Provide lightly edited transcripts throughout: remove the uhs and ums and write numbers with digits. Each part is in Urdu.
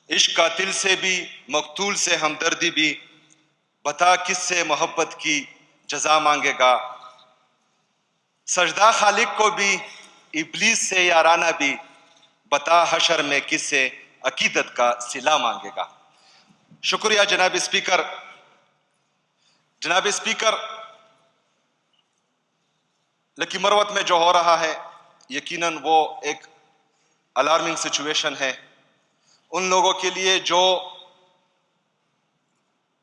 عشق قاتل سے بھی مقتول سے ہمدردی بھی، بتا کس سے محبت کی جزا مانگے گا، سجدہ خالق کو بھی ابلیس سے یارانہ بھی، بتا حشر میں کس سے عقیدت کا صلہ مانگے گا۔ شکریہ جناب اسپیکر۔ جناب اسپیکر، لکی مروت میں جو ہو رہا ہے یقیناً وہ ایک الارمنگ سچویشن ہے ان لوگوں کے لیے جو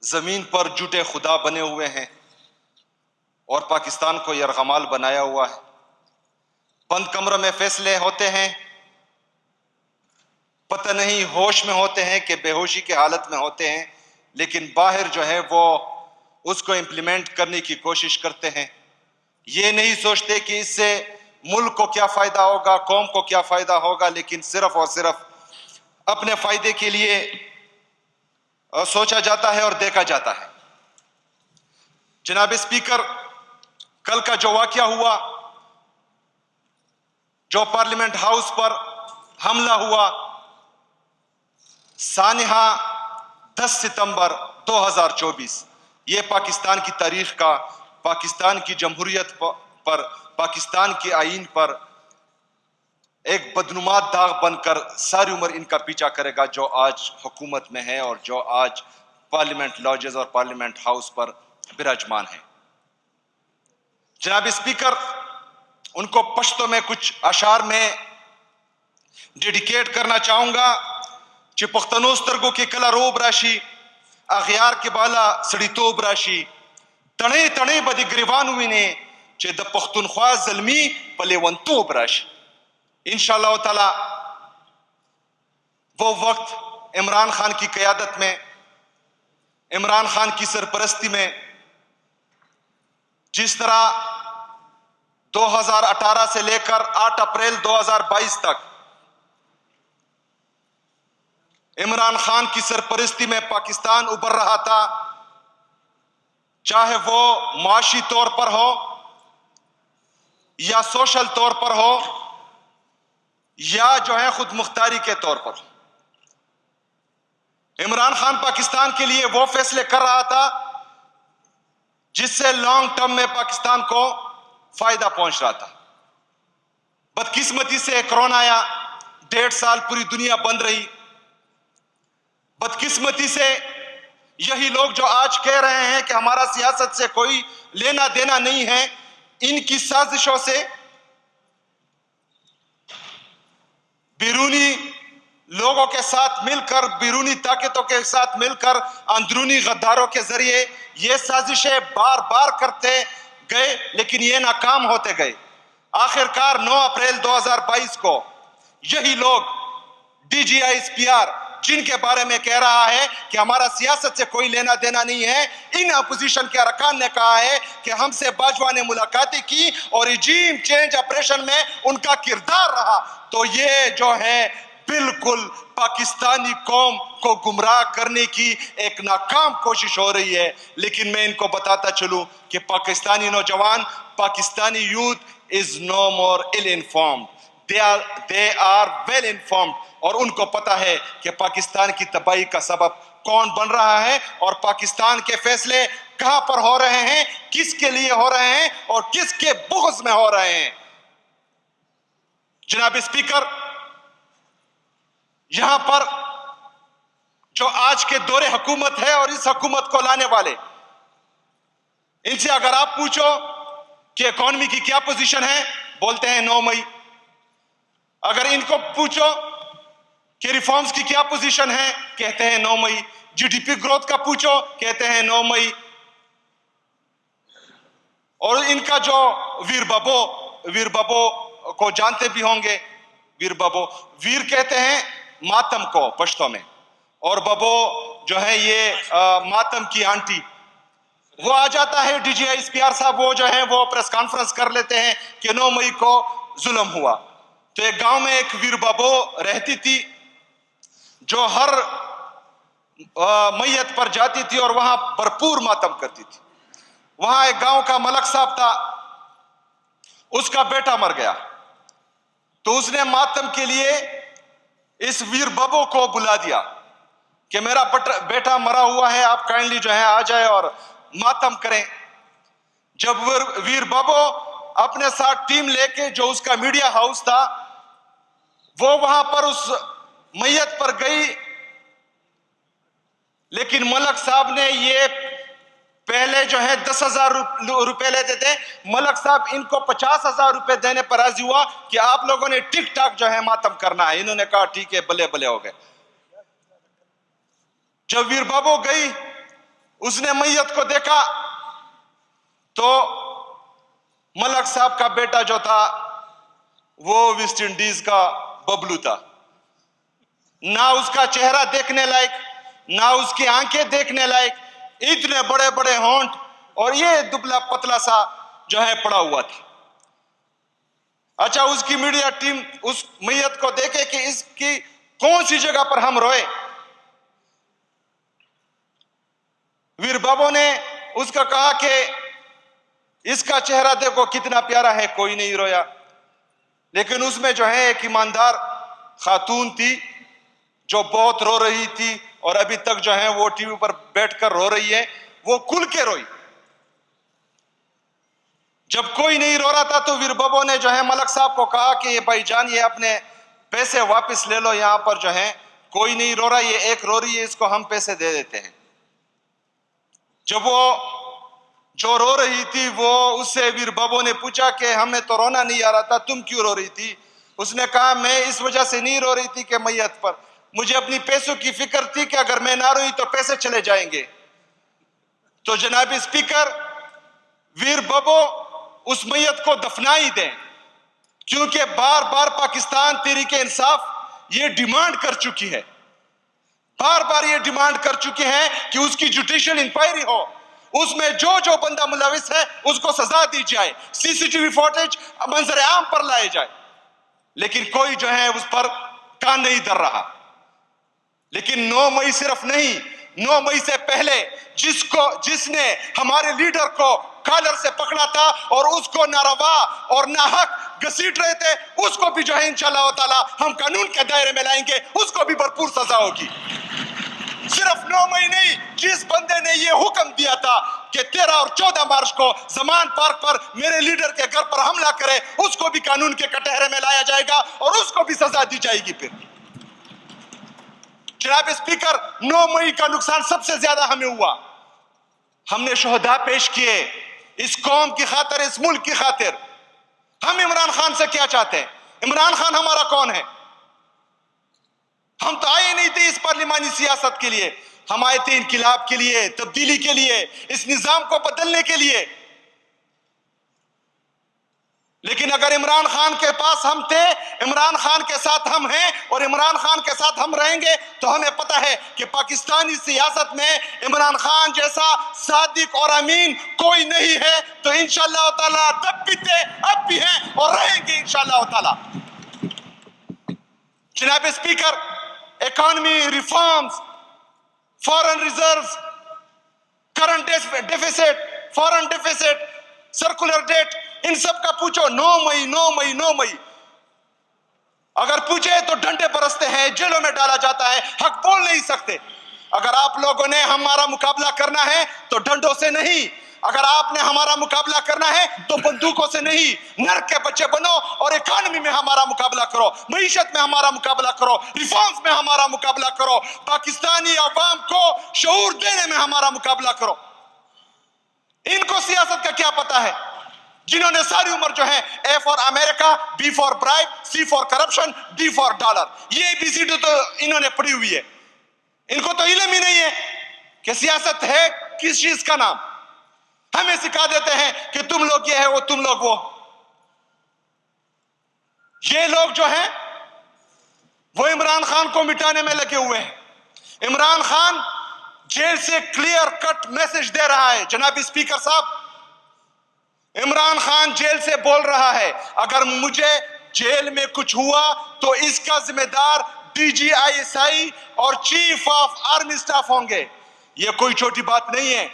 زمین پر جھوٹے خدا بنے ہوئے ہیں اور پاکستان کو یرغمال بنایا ہوا ہے۔ بند کمرے میں فیصلے ہوتے ہیں، پتہ نہیں ہوش میں ہوتے ہیں کہ بے ہوشی کی حالت میں ہوتے ہیں، لیکن باہر جو ہے وہ اس کو امپلیمنٹ کرنے کی کوشش کرتے ہیں۔ یہ نہیں سوچتے کہ اس سے ملک کو کیا فائدہ ہوگا، قوم کو کیا فائدہ ہوگا، لیکن صرف اور صرف اپنے فائدے کے لیے سوچا جاتا ہے اور دیکھا جاتا ہے۔ جناب اسپیکر، کل کا جو واقعہ ہوا، جو پارلیمنٹ ہاؤس پر حملہ ہوا، سانحہ 10 ستمبر 2024، یہ پاکستان کی تاریخ کا، پاکستان کی جمہوریت پر، پاکستان کے آئین پر ایک بدنما داغ بن کر ساری عمر ان کا پیچھا کرے گا جو آج حکومت میں ہے اور جو آج پارلیمنٹ لاجز اور پارلیمنٹ ہاؤس پر براجمان ہے۔ جناب اسپیکر، ان کو پشتو میں کچھ اشعار میں ڈیڈیکیٹ کرنا چاہوں گا چې پښتنو سترګو کې کله روب راشي، اغیار کې بالا سړیتوب راشي، تڼۍ تڼۍ به د ګریوان وینې چې د پښتونخوا زلمي په لیونتوب راشي۔ انشاءاللہ تعالی وہ وقت عمران خان کی قیادت میں، عمران خان کی سرپرستی میں، جس طرح 2018 سے لے کر 8 اپریل 2022 تک عمران خان کی سرپرستی میں پاکستان ابھر رہا تھا، چاہے وہ معاشی طور پر ہو یا سوشل طور پر ہو یا جو ہے خود مختاری کے طور پر۔ عمران خان پاکستان کے لیے وہ فیصلے کر رہا تھا جس سے لانگ ٹرم میں پاکستان کو فائدہ پہنچ رہا تھا۔ بدقسمتی سے کرونا آیا، 1.5 سال پوری دنیا بند رہی۔ بدقسمتی سے یہی لوگ جو آج کہہ رہے ہیں کہ ہمارا سیاست سے کوئی لینا دینا نہیں ہے، ان کی سازشوں سے بیرونی لوگوں کے ساتھ مل کر، بیرونی طاقتوں کے ساتھ مل کر، اندرونی غداروں کے ذریعے یہ سازشیں بار بار کرتے گئے، لیکن یہ ناکام ہوتے گئے۔ آخرکار 9 اپریل 2022 کو یہی لوگ D G I S P R جن کے بارے میں کہہ رہا ہے کہ ہمارا سیاست سے کوئی لینا دینا نہیں ہے، ان اپوزیشن کے ارکان نے کہا ہے کہ ہم سے باجوہ نے ملاقاتیں کی اور رجیم چینج آپریشن میں ان کا کردار رہا۔ تو یہ جو ہے بالکل پاکستانی قوم کو گمراہ کرنے کی ایک ناکام کوشش ہو رہی ہے۔ لیکن میں ان کو بتاتا چلوں کہ پاکستانی نوجوان، Pakistani youth is no more ill informed. They are well informed، اور ان کو پتا ہے کہ پاکستان کی تباہی کا سبب کون بن رہا ہے اور پاکستان کے فیصلے کہاں پر ہو رہے ہیں، کس کے لیے ہو رہے ہیں اور کس کے بغض میں ہو رہے ہیں۔ جناب اسپیکر، یہاں پر جو آج کے دور حکومت ہے اور اس حکومت کو لانے والے، ان سے اگر آپ پوچھو کہ اکانومی کی کیا پوزیشن ہے، بولتے ہیں 9 مئی۔ اگر ان کو پوچھو کہ ریفارمز کی کیا پوزیشن ہے، کہتے ہیں 9 مئی۔ جی ڈی پی گروتھ کا پوچھو، کہتے ہیں 9 مئی۔ اور ان کا جو ویر بابو کو جانتے بھی ہوں گے، ویر بابو، ویر کہتے ہیں ماتم کو پشتو میں، اور بابو جو ہے یہ ماتم کی آنٹی۔ وہ آ جاتا ہے D G I S P R صاحب، وہ جو ہے وہ پریس کانفرنس کر لیتے ہیں کہ 9 مئی کو ظلم ہوا۔ تو ایک گاؤں میں ایک ویر بابو رہتی تھی جو ہر میت پر جاتی تھی اور وہاں بھرپور ماتم کرتی تھی۔ وہاں ایک گاؤں کا ملک صاحب تھا، اس کا بیٹا مر گیا، تو اس نے ماتم کے لیے اس ویر بابو کو بلا دیا کہ میرا بیٹا مرا ہوا ہے, آپ کائنڈلی جو ہے آ جائے اور ماتم کریں. جب ویر بابو اپنے ساتھ ٹیم لے کے, جو اس کا میڈیا ہاؤس تھا, وہ وہاں پر اس میت پر گئی, لیکن ملک صاحب نے یہ پہلے جو ہے 10,000 روپے لیتے تھے, ملک صاحب ان کو 50,000 روپے دینے پر راضی ہوا کہ آپ لوگوں نے ٹک ٹاک جو ہے ماتم کرنا ہے. انہوں نے کہا ٹھیک ہے, بلے بلے ہو گئے. جب ویر بابو گئی, اس نے میت کو دیکھا تو ملک صاحب کا بیٹا جو تھا وہ ویسٹ انڈیز کا ببلو تھا. نہ اس کا چہرہ دیکھنے لائق, نہ اس کی آنکھیں دیکھنے لائق, اتنے بڑے بڑے ہونٹ, اور یہ دبلا پتلا سا جو ہے پڑا ہوا تھا. اچھا, اس کی میڈیا ٹیم اس میت کو دیکھے کہ اس کی کون سی جگہ پر ہم روئے. ویر بابو نے اس کا کہا کہ اس کا چہرہ دیکھو کتنا پیارا ہے, کوئی نہیں رویا. لیکن اس میں جو ہے ایک ایماندار خاتون تھی جو بہت رو رہی تھی, اور ابھی تک جو ہے وہ ٹی وی پر بیٹھ کر رو رہی ہے. وہ کھل کے روئی. جب کوئی نہیں رو رہا تھا تو ویر بابو نے جو ہے ملک صاحب کو کہا کہ بھائی جان, یہ اپنے پیسے واپس لے لو, یہاں پر جو ہے کوئی نہیں رو رہا, یہ ایک رو رہی ہے, اس کو ہم پیسے دے دیتے ہیں. جب وہ جو رو رہی تھی وہ اس سے ویر بابو نے پوچھا کہ ہمیں تو رونا نہیں آ رہا تھا, تم کیوں رو رہی تھی؟ اس نے کہا میں اس وجہ سے نہیں رو رہی تھی کہ میت پر مجھے اپنی پیسوں کی فکر تھی کہ اگر میں نہ روئی تو پیسے چلے جائیں گے. تو جناب اسپیکر, ویر بابو اس میت کو دفنا ہی دیں, کیونکہ بار بار پاکستان تحریک انصاف یہ ڈیمانڈ کر چکی ہے, بار بار یہ ڈیمانڈ کر چکی ہے کہ اس کی جوڈیشل انکوائری ہو, اس میں جو بندہ ملوث ہے اس کو سزا دی جائے, سی سی ٹی وی فوٹیج منظر عام پر لائے جائے. لیکن کوئی جو ہے اس پر کان نہیں دھر رہا. لیکن 9 مئی صرف نہیں, 9 مئی سے پہلے جس نے ہمارے لیڈر کو کالر سے پکڑا تھا اور اس کو ناروا اور ناحق گھسیٹ رہے تھے, اس کو بھی جو ہے انشاءاللہ تعالی ہم قانون کے دائرے میں لائیں گے, اس کو بھی بھرپور سزا ہوگی. صرف 9 مئی نہیں, جس بندے نے یہ حکم دیا تھا کہ 13 اور 14 مارچ کو زمان پارک پر میرے لیڈر کے گھر پر حملہ کرے, اس کو بھی قانون کے کٹہرے میں لایا جائے گا اور اس کو بھی سزا دی جائے گی. پھر جناب اسپیکر, 9 مئی کا نقصان سب سے زیادہ ہمیں ہوا. ہم نے شہداء پیش کیے اس قوم کی خاطر, اس ملک کی خاطر. ہم عمران خان سے کیا چاہتے ہیں؟ عمران خان ہمارا کون ہے؟ ہم تو آئے نہیں تھے اس پارلیمانی سیاست کے لیے, ہم آئے تھے انقلاب کے لیے, تبدیلی کے لیے, اس نظام کو بدلنے کے لیے. لیکن اگر عمران خان کے پاس ہم تھے, عمران خان کے ساتھ ہم ہیں اور عمران خان کے ساتھ ہم رہیں گے, تو ہمیں پتہ ہے کہ پاکستانی سیاست میں عمران خان جیسا صادق اور امین کوئی نہیں ہے. تو انشاءاللہ تعالیٰ تب بھی تھے, اب بھی ہیں اور رہیں گے انشاءاللہ تعالیٰ. جناب speaker, economy reforms, foreign reserves, current deficit, foreign deficit, circular debt, ان سب کا پوچھو. 9 مئی 9 مئی 9 مئی اگر پوچھے تو ڈنڈے برستے ہیں, جیلوں میں ڈالا جاتا ہے, حق بول نہیں سکتے. اگر آپ لوگوں نے ہمارا مقابلہ کرنا ہے تو ڈنڈوں سے نہیں, اگر آپ نے ہمارا مقابلہ کرنا ہے تو بندوقوں سے نہیں. نرک کے بچے بنو اور اکانومی میں ہمارا مقابلہ کرو, معیشت میں ہمارا مقابلہ کرو, ریفارمز میں ہمارا مقابلہ کرو, پاکستانی عوام کو شعور دینے میں ہمارا مقابلہ کرو. ان کو سیاست کا کیا پتا ہے, جنہوں نے ساری عمر جو ہے a for America, b for bribe, c for corruption, d for dollar, یہ ABCD تو انہوں نے پڑھی ہوئی ہے. ان کو تو علم ہی نہیں ہے کہ سیاست ہے کس چیز کا نام. ہمیں سکھا دیتے ہیں کہ تم لوگ یہ ہے, وہ تم لوگ وہ. یہ لوگ جو ہیں وہ عمران خان کو مٹانے میں لگے ہوئے ہیں. عمران خان جیل سے کلیئر کٹ میسج دے رہا ہے. جناب اسپیکر صاحب, عمران خان جیل سے بول رہا ہے اگر مجھے جیل میں کچھ ہوا تو اس کا ذمہ دار DGI اور چیف آف آرمی سٹاف ہوں گے. یہ کوئی چھوٹی بات نہیں ہے.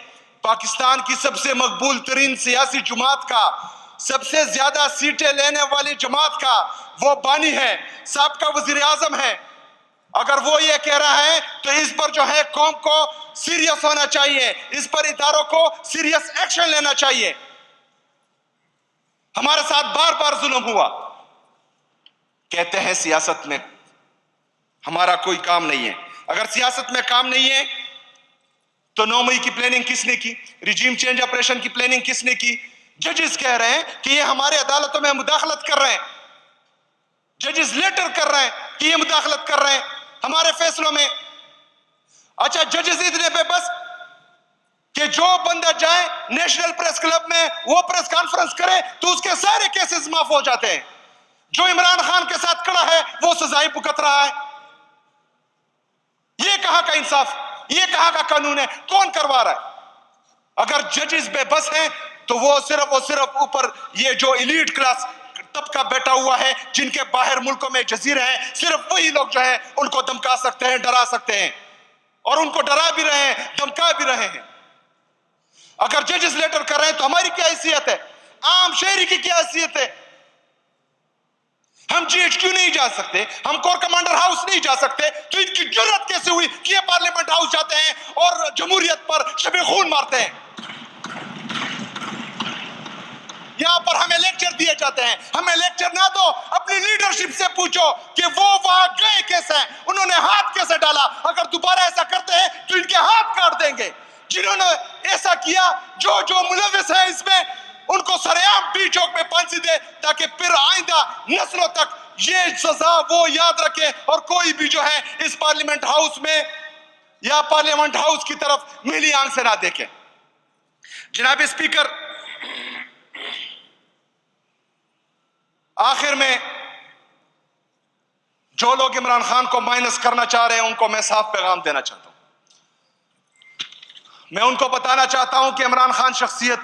پاکستان کی سب سے مقبول ترین سیاسی جماعت کا, سب سے زیادہ سیٹیں لینے والی جماعت کا وہ بانی ہے, سابقہ وزیر اعظم ہے. اگر وہ یہ کہہ رہا ہے تو اس پر جو ہے قوم کو سیریس ہونا چاہیے، اس پر اداروں کو سیریس ایکشن لینا چاہیے۔ ہمارے ساتھ بار بار ظلم ہوا۔ کہتے ہیں سیاست میں ہمارا کوئی کام نہیں ہے۔ اگر سیاست میں کام نہیں ہے تو 9 مئی کی پلاننگ کس نے کی؟ ریجیم چینج آپریشن کی پلاننگ کس نے کی؟ ججز کہہ رہے ہیں کہ یہ ہمارے عدالتوں میں مداخلت کر رہے ہیں، ججز لیٹر کر رہے ہیں کہ یہ مداخلت کر رہے ہیں ہمارے فیصلوں میں۔ اچھا، ججز اتنے پہ بس کہ جو بندہ جائے نیشنل پریس کلب میں وہ پریس کانفرنس کرے تو اس کے سارے کیسز معاف ہو جاتے ہیں۔ جو عمران خان کے ساتھ کھڑا ہے وہ سزائیں بھگت رہا ہے۔ یہ کہاں کا انصاف، یہ کہاں کا قانون ہے؟ کون کروا رہا ہے؟ اگر ججز بے بس ہیں تو وہ صرف اوپر یہ جو ایلیٹ کلاس طبقہ بیٹھا ہوا ہے، جن کے باہر ملکوں میں جزیرے ہیں، صرف وہی لوگ جو ہے ان کو دمکا سکتے ہیں، ڈرا سکتے ہیں، اور ان کو ڈرا بھی رہے ہیں، دمکا بھی رہے ہیں۔ اگر ججز لیٹر کر رہے ہیں تو ہماری کیا حیثیت ہے؟ عام شہری کی کیا حیثیت ہے؟ ہم جی ایچ کیو نہیں جا سکتے، ہم کور کمانڈر ہاؤس نہیں جا سکتے، تو ان کی جرات کیسے ہوئی کہ یہ پارلیمنٹ ہاؤس جاتے ہیں اور جمہوریت پر شب خون مارتے ہیں؟ یہاں پر ہمیں لیکچر دیے جاتے ہیں۔ ہمیں لیکچر نہ دو، اپنی لیڈرشپ سے پوچھو کہ وہ وہاں گئے کیسے ہیں، انہوں نے ہاتھ کیسے ڈالا۔ اگر دوبارہ ایسا کرتے ہیں تو ان کے ہاتھ کاٹ دیں گے۔ جنہوں نے ایسا کیا، جو ملوث ہیں اس میں، ان کو سرعام بی چوک میں پھانسی دے، تاکہ پھر آئندہ نسلوں تک یہ سزا وہ یاد رکھے اور کوئی بھی جو ہے اس پارلیمنٹ ہاؤس میں یا پارلیمنٹ ہاؤس کی طرف میلی آنکھ سے نہ دیکھے۔ جناب اسپیکر، آخر میں جو لوگ عمران خان کو مائنس کرنا چاہ رہے ہیں ان کو میں صاف پیغام دینا چاہتا ہوں۔ میں ان کو بتانا چاہتا ہوں کہ عمران خان شخصیت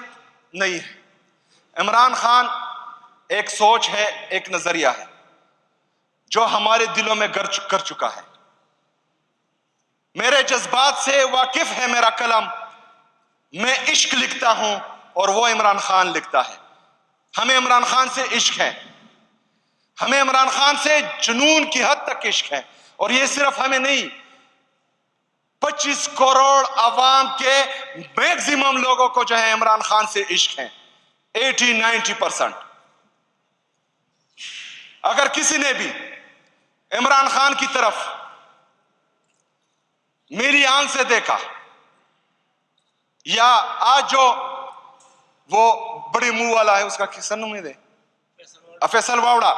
نہیں ہے۔ عمران خان ایک سوچ ہے، ایک نظریہ ہے جو ہمارے دلوں میں کر چکا ہے۔ میرے جذبات سے واقف ہے میرا قلم، میں عشق لکھتا ہوں اور وہ عمران خان لکھتا ہے۔ ہمیں عمران خان سے عشق ہے، ہمیں عمران خان سے جنون کی حد تک عشق ہے، اور یہ صرف ہمیں نہیں، 25 کروڑ عوام کے میکسیمم لوگوں کو جو ہے عمران خان سے عشق ہے، 80-90%۔ اگر کسی نے بھی عمران خان کی طرف میری آنکھ سے دیکھا، یا آج جو وہ بڑی منہ والا ہے، اس کا کس نام ہے، فیصل واوڑا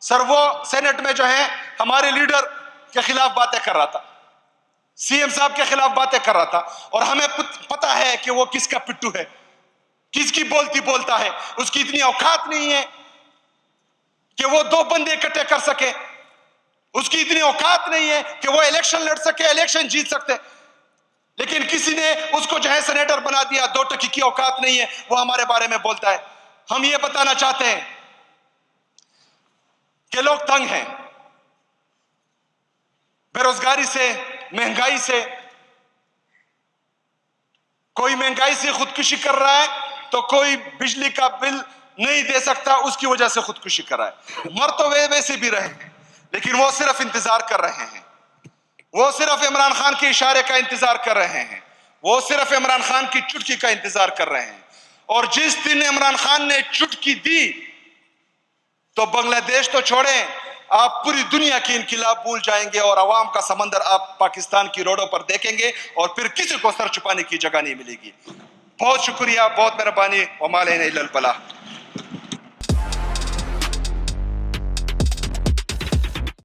سر، وہ سینٹ میں جو ہے ہمارے لیڈر کے خلاف باتیں کر رہا تھا، سی ایم صاحب کے خلاف باتیں کر رہا تھا، اور ہمیں پتا ہے کہ وہ کس کا پٹو ہے، کس کی بولتی بولتا ہے۔ اس کی اتنی اوقات نہیں ہے کہ وہ 2 بندے اکٹھے کر سکے، اس کی اتنی اوقات نہیں ہے کہ وہ الیکشن لڑ سکے، الیکشن جیت سکتے، لیکن کسی نے اس کو جو ہے سینیٹر بنا دیا۔ 2 ٹکی کی اوقات نہیں ہے، وہ ہمارے بارے میں بولتا ہے۔ ہم یہ بتانا چاہتے ہیں کہ لوگ تنگ ہیں، بے روزگاری سے، مہنگائی سے۔ کوئی مہنگائی سے خودکشی کر رہا ہے تو کوئی بجلی کا بل نہیں دے سکتا، اس کی وجہ سے خودکشی کر رہا ہے۔ مر تو ویسے بھی رہے ہیں، لیکن وہ صرف انتظار کر رہے ہیں، وہ صرف عمران خان کے اشارے کا انتظار کر رہے ہیں، وہ صرف عمران خان کی چٹکی کا انتظار کر رہے ہیں۔ اور جس دن عمران خان نے چٹکی دی تو بنگلہ دیش تو چھوڑیں، آپ پوری دنیا کی انقلاب بھول جائیں گے، اور عوام کا سمندر آپ پاکستان کی روڈوں پر دیکھیں گے، اور پھر کسی کو سر چھپانے کی جگہ نہیں ملے گی۔ بہت شکریہ، بہت مہربانی، وما علینا الا البلاغ۔